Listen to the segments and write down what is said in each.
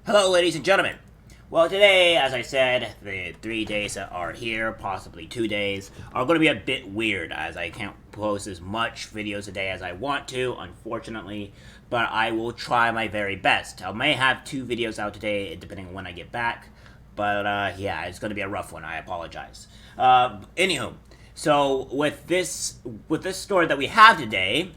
Hello, ladies and gentlemen. Well, today, as I said, the 3 days that are here, possibly 2 days, are going to be a bit weird, as I can't post as much videos a day as I want to, unfortunately, but I will try my very best. I may have 2 videos out today, depending on when I get back, but yeah, it's going to be a rough one. I apologize. Anywho, so with this story that we have today,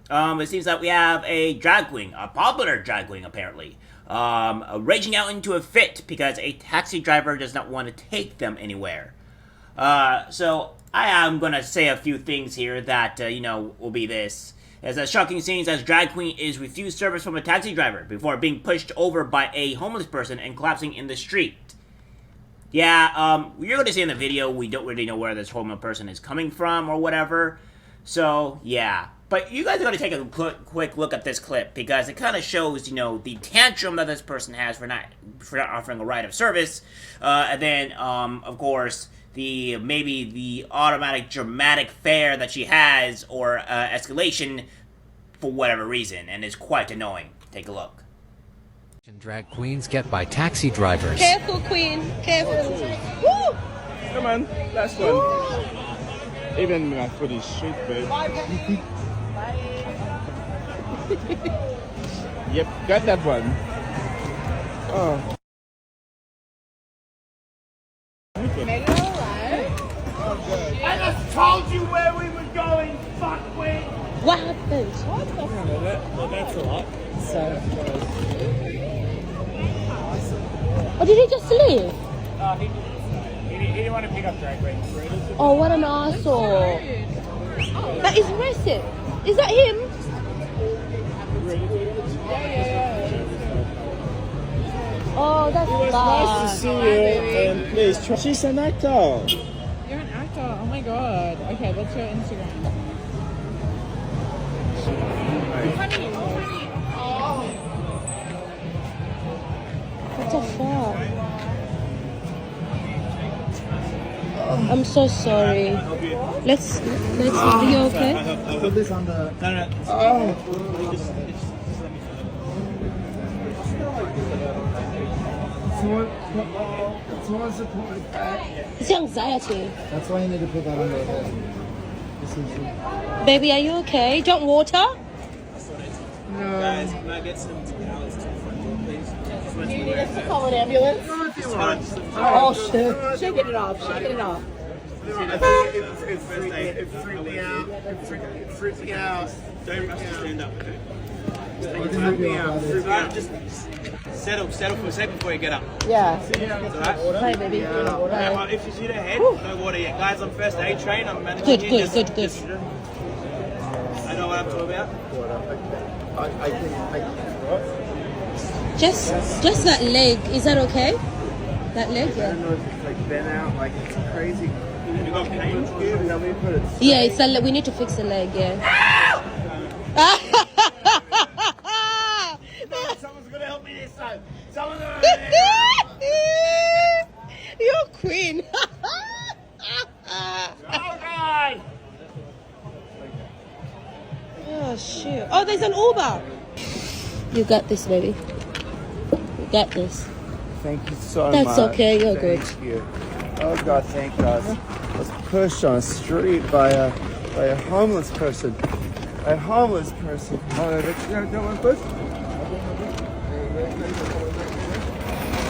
it seems that we have a drag queen, a popular drag queen apparently, raging out into a fit because a taxi driver does not want to take them anywhere. So I am gonna say a few things here that, will be this. As a shocking scenes as drag queen is refused service from a taxi driver before being pushed over by a homeless person and collapsing in the street. Yeah, you're gonna see in the video, we don't really know where this homeless person is coming from or whatever. So, yeah. But you guys are going to take a quick look at this clip because it kind of shows, the tantrum that this person has for not offering a ride of service. And then, of course, maybe the automatic dramatic fare that she has or escalation for whatever reason. And it's quite annoying. Take a look. Drag queens get by taxi drivers. Careful, queen. Careful. Woo! Come on, last one. Woo! Even my foot is straight, babe. Yep, got that one. Oh. Made it all right. Oh, I just told you where we were going, fuckwit! What happened? well, that's a lot. So. Oh, did he just leave? He didn't want to pick up drag queens. Oh, what an asshole. That is racist. Is that him? Oh, that's bad. Nice to see you. And please, she's an actor. You're an actor. Oh my god. Okay, what's your Instagram? What the fuck? I'm so sorry. Let's. Are you okay? I'll put this on the. Oh. Someone support me back. It's anxiety. That's why you need to put that on the head. Baby, are you okay? Do you want water? No. Guys, can I get some towels to front, please? Do you need us to call an ambulance? Oh shit. Shaking it off. Shaking it off. It freaked me out. It freaked me out. Don't rush to stand up, okay? Freak me out. Just settle for a second before you get up. Yeah. It's alright? Hi, baby. Well, if she's hit her head, no water yet. Guys, I'm first aid trained. I'm managing it. Good. I know what I'm talking about. Just that leg. Is that okay? That leg, I don't know if it's like bent out, like it's crazy. You got pain? Let me put it. Yeah, it's a we need to fix the leg. Yeah. Someone's gonna help me this time. Someone's gonna. You're queen. Oh God! Oh shoot. Oh, there's an Uber. You got this, baby. You got this. Thank you so much. That's okay, you're good. Thank you. Oh God, thank God. I was pushed on a street by a homeless person. A homeless person. Oh, no one pushed.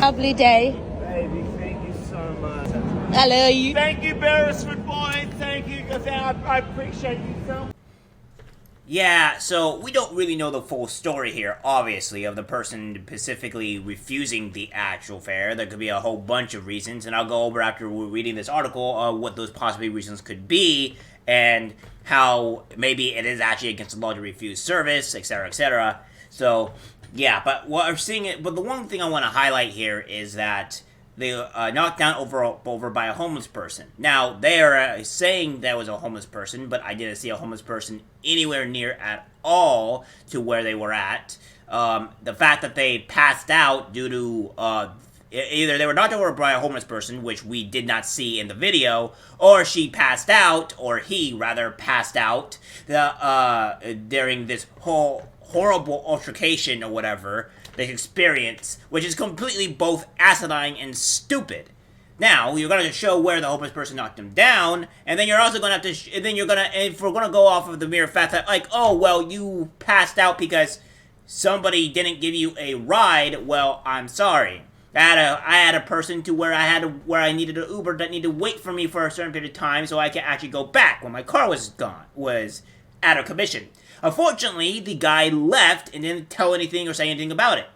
Lovely day. Baby, thank you so much. I love you. Thank you, Beresford boy. Thank you, because I appreciate you so much. Yeah, so we don't really know the full story here, obviously, of the person specifically refusing the actual fare. There could be a whole bunch of reasons, and I'll go over after we're reading this article what those possibly reasons could be, and how maybe it is actually against the law to refuse service, etc., etc. So, yeah, but but the one thing I want to highlight here is that they knocked down over by a homeless person. Now, they are saying that was a homeless person, but I didn't see a homeless person anywhere near at all to where they were at. The fact that they passed out due to either they were knocked over by a homeless person, which we did not see in the video, or she passed out, or he rather passed out during this whole horrible altercation or whatever this experience, which is completely both asinine and stupid. Now, you're going to show where the homeless person knocked him down, and then you're also going to have to, and then you're going to, if we're going to go off of the mere fact that, like, oh, well, you passed out because somebody didn't give you a ride, well, I'm sorry. I had a person to where I needed an Uber that needed to wait for me for a certain period of time so I could actually go back when my car was out of commission. Unfortunately, the guy left and didn't tell anything or say anything about it.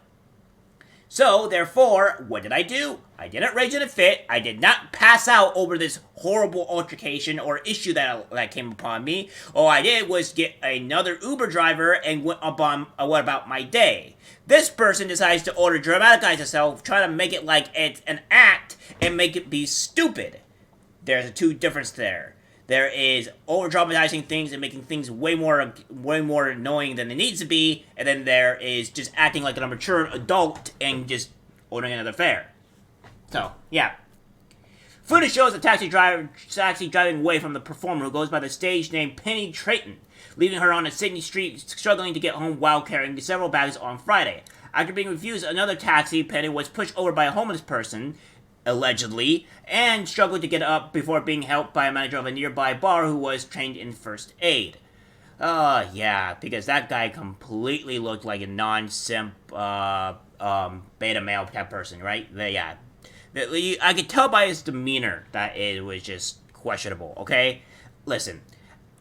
So, therefore, what did I do? I didn't rage in a fit. I did not pass out over this horrible altercation or issue that came upon me. All I did was get another Uber driver and went on what about my day. This person decides to dramatize herself, try to make it like it's an act and make it be stupid. There's a two difference there. There is over-dramatizing things and making things way more annoying than it needs to be, and then there is just acting like a mature adult and just ordering another fare. So, yeah. Footage shows a taxi driving away from the performer who goes by the stage name Penny Trayton, leaving her on a Sydney street struggling to get home while carrying several bags on Friday. After being refused another taxi, Penny was pushed over by a homeless person, allegedly, and struggled to get up before being helped by a manager of a nearby bar who was trained in first aid. Yeah, because that guy completely looked like a non-simp, beta male type person, right? I could tell by his demeanor that it was just questionable, okay? Listen,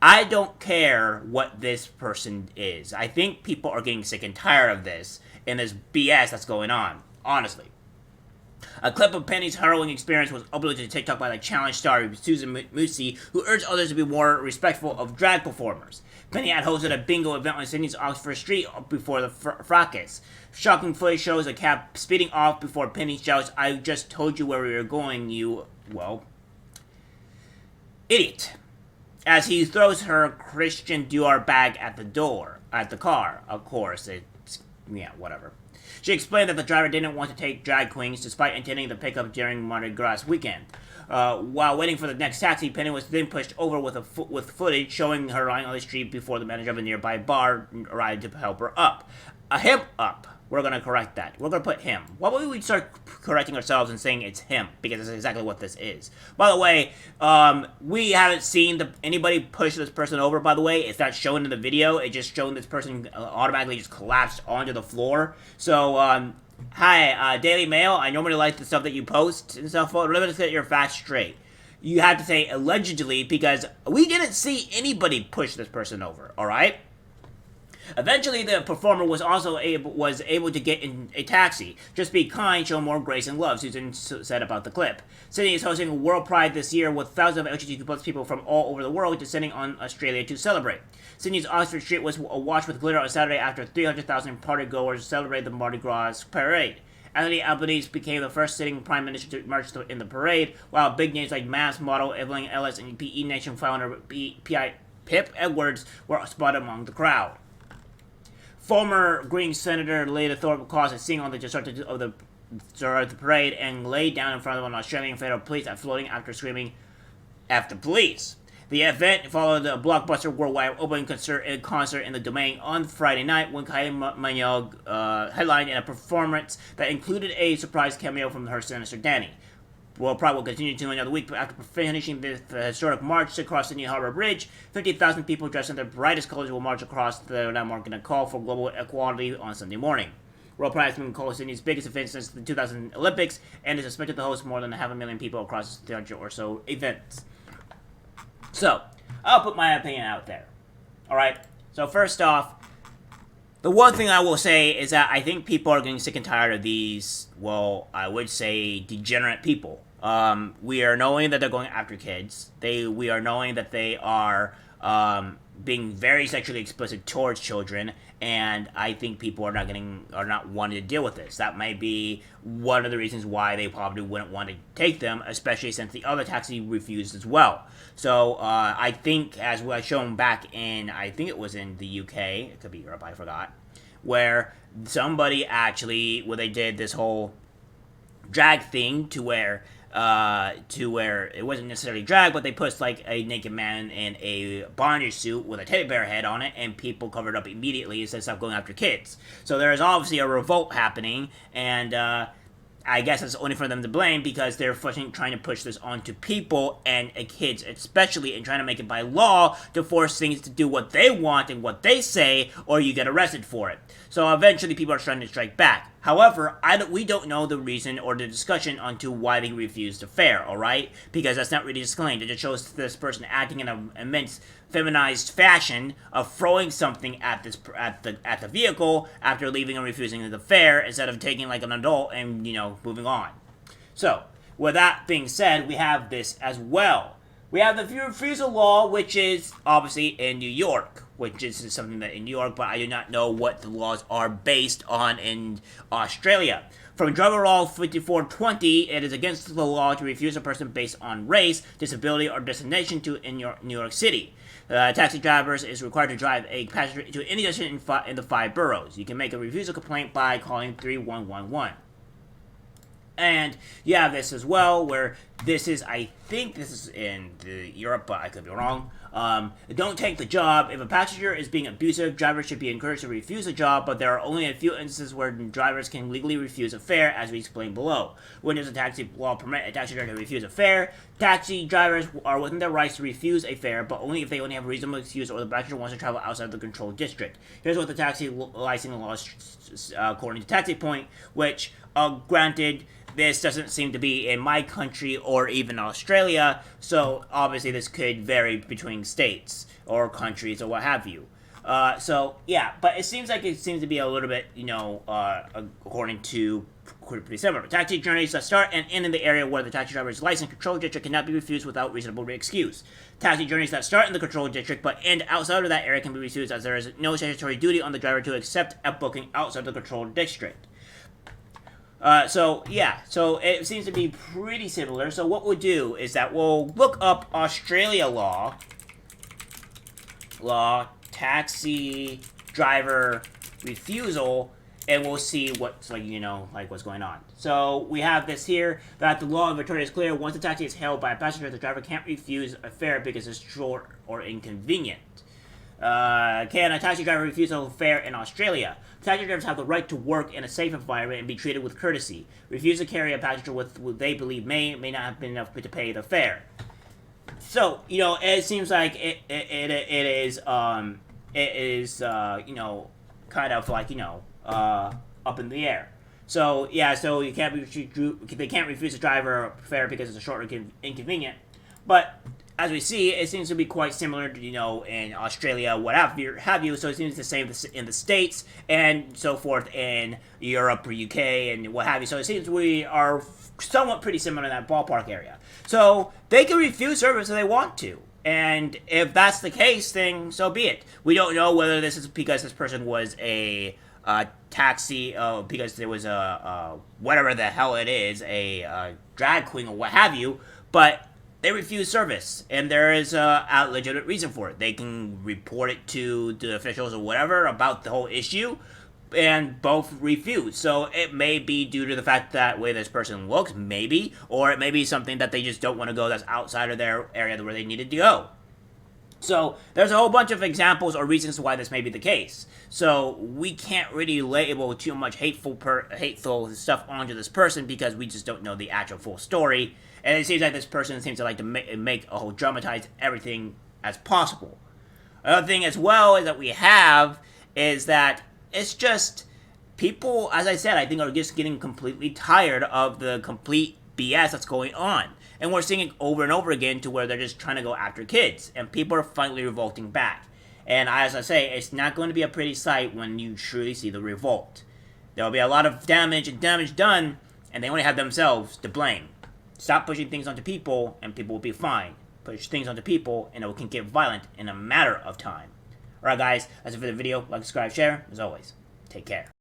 I don't care what this person is. I think people are getting sick and tired of this and this BS that's going on, honestly. A clip of Penny's harrowing experience was uploaded to TikTok by the challenge star Susan Moosey, who urged others to be more respectful of drag performers. Penny had hosted a bingo event on Sydney's Oxford Street before the fracas. Shocking footage shows a cab speeding off before Penny shouts, "I just told you where we were going, you, well, idiot," as he throws her Christian Dior bag at the car. Of course, whatever. She explained that the driver didn't want to take drag queens despite intending to pick up during Mardi Gras weekend. While waiting for the next taxi, Penny was then pushed over with footage showing her lying on the street before the manager of a nearby bar arrived to help her up. Him up. We're going to correct that. We're going to put him. Why would we start correcting ourselves and saying it's him? Because that's exactly what this is. By the way, we haven't seen anybody push this person over, by the way. It's not shown in the video. It's just showing this person automatically just collapsed onto the floor. So, hi, Daily Mail. I normally like the stuff that you post and stuff. Let me just get your facts straight. You have to say allegedly because we didn't see anybody push this person over, alright? Eventually, the performer was able to get in a taxi. Just be kind, show more grace and love, Susan said about the clip. Sydney is hosting World Pride this year with thousands of LGBTQ+ people from all over the world descending on Australia to celebrate. Sydney's Oxford Street was awash with glitter on Saturday after 300,000 partygoers celebrated the Mardi Gras parade. Anthony Albanese became the first sitting prime minister to march in the parade, while big names like Mass model Evelyn Ellis and PE Nation founder Pip Edwards were spotted among the crowd. Former Green Senator Leda Thorpe caused a scene on the start of the parade and laid down in front of an Australian federal police at floating after screaming, "F the police." The event followed the blockbuster worldwide opening concert in the Domain on Friday night when Kylie Minogue headlined in a performance that included a surprise cameo from her sinister Danny. World Pride will continue to another week after finishing the historic march across Sydney Harbour Bridge. 50,000 people dressed in their brightest colors will march across the landmark in a call for global equality on Sunday morning. World Pride has been called Sydney's biggest event since the 2000 Olympics and is expected to host more than 500,000 people across 300 or so events. So, I'll put my opinion out there. Alright? So first off, the one thing I will say is that I think people are getting sick and tired of these, well, I would say degenerate people. We are knowing that they're going after kids. We are knowing that they are being very sexually explicit towards children, and I think people are not wanting to deal with this. That might be one of the reasons why they probably wouldn't want to take them, especially since the other taxi refused as well. So I think, as was shown back in, I think it was in the UK, it could be Europe, I forgot, where somebody actually, where they did this whole drag thing to where to where it wasn't necessarily drag, but they put like a naked man in a bondage suit with a teddy bear head on it, and people covered up immediately and said stop going after kids. So there is obviously a revolt happening, and I guess it's only for them to blame because they're trying to push this onto people and kids especially, and trying to make it by law to force things to do what they want and what they say, or you get arrested for it. So eventually people are trying to strike back. However, we don't know the reason or the discussion onto why they refused the fare, alright? Because that's not really explained. It just shows this person acting in an immense feminized fashion of throwing something at the vehicle after leaving and refusing the fare instead of taking like an adult and, moving on. So, with that being said, we have this as well. We have the refusal law, which is obviously in New York, which is something that in New York, but I do not know what the laws are based on in Australia. From Driver Law 5420, it is against the law to refuse a person based on race, disability, or destination in New York City. Taxi drivers is required to drive a passenger to any destination in the 5 boroughs. You can make a refusal complaint by calling 3111. And you have this as well, where this is, I think this is in Europe, but I could be wrong. Don't take the job. If a passenger is being abusive, drivers should be encouraged to refuse a job, but there are only a few instances where drivers can legally refuse a fare, as we explained below. When does a taxi law permit a taxi driver to refuse a fare? Taxi drivers are within their rights to refuse a fare, but only if they only have a reasonable excuse or the passenger wants to travel outside the controlled district. Here's what the taxi licensing law is, according to Taxi Point, which, granted, this doesn't seem to be in my country or even Australia, so obviously this could vary between states or countries or what have you. So, yeah, but it seems to be a little bit, according to pretty similar. Taxi journeys that start and end in the area where the taxi driver's license control district cannot be refused without reasonable excuse. Taxi journeys that start in the control district but end outside of that area can be refused, as there is no statutory duty on the driver to accept a booking outside the control district. So it seems to be pretty similar. So what we'll do is that we'll look up Australia law, taxi driver refusal, and we'll see what's what's going on. So we have this here, that the law in Victoria is clear. Once a taxi is hailed by a passenger, the driver can't refuse a fare because it's short or inconvenient. Can a taxi driver refuse a fare in Australia? Taxi drivers have the right to work in a safe environment and be treated with courtesy. Refuse to carry a passenger with what they believe may not have been enough to pay the fare. So, it seems like it is kind of like, up in the air. So, yeah, so they can't refuse a driver a fare because it's a short or inconvenient. But as we see, it seems to be quite similar to, in Australia, what have you. So it seems the same in the States and so forth in Europe or UK and what have you. So it seems we are somewhat pretty similar in that ballpark area. So they can refuse service if they want to. And if that's the case, then so be it. We don't know whether this is because this person was a taxi, because there was a whatever the hell it is, a drag queen or what have you, but they refuse service, and there is a legitimate reason for it. They can report it to the officials or whatever about the whole issue, and both refuse. So it may be due to the fact that way this person looks, maybe, or it may be something that they just don't want to go that's outside of their area where they needed to go. So there's a whole bunch of examples or reasons why this may be the case. So we can't really label too much hateful stuff onto this person because we just don't know the actual full story. And it seems like this person seems to like to make a whole dramatize everything as possible. Another thing as well is that we have is that it's just people, as I said, I think are just getting completely tired of the complete BS that's going on. And we're seeing it over and over again to where they're just trying to go after kids. And people are finally revolting back. And as I say, it's not going to be a pretty sight when you truly see the revolt. There will be a lot of damage done, and they only have themselves to blame. Stop pushing things onto people, and people will be fine. Push things onto people, and it can get violent in a matter of time. Alright guys, that's it for the video. Like, subscribe, share. As always, take care.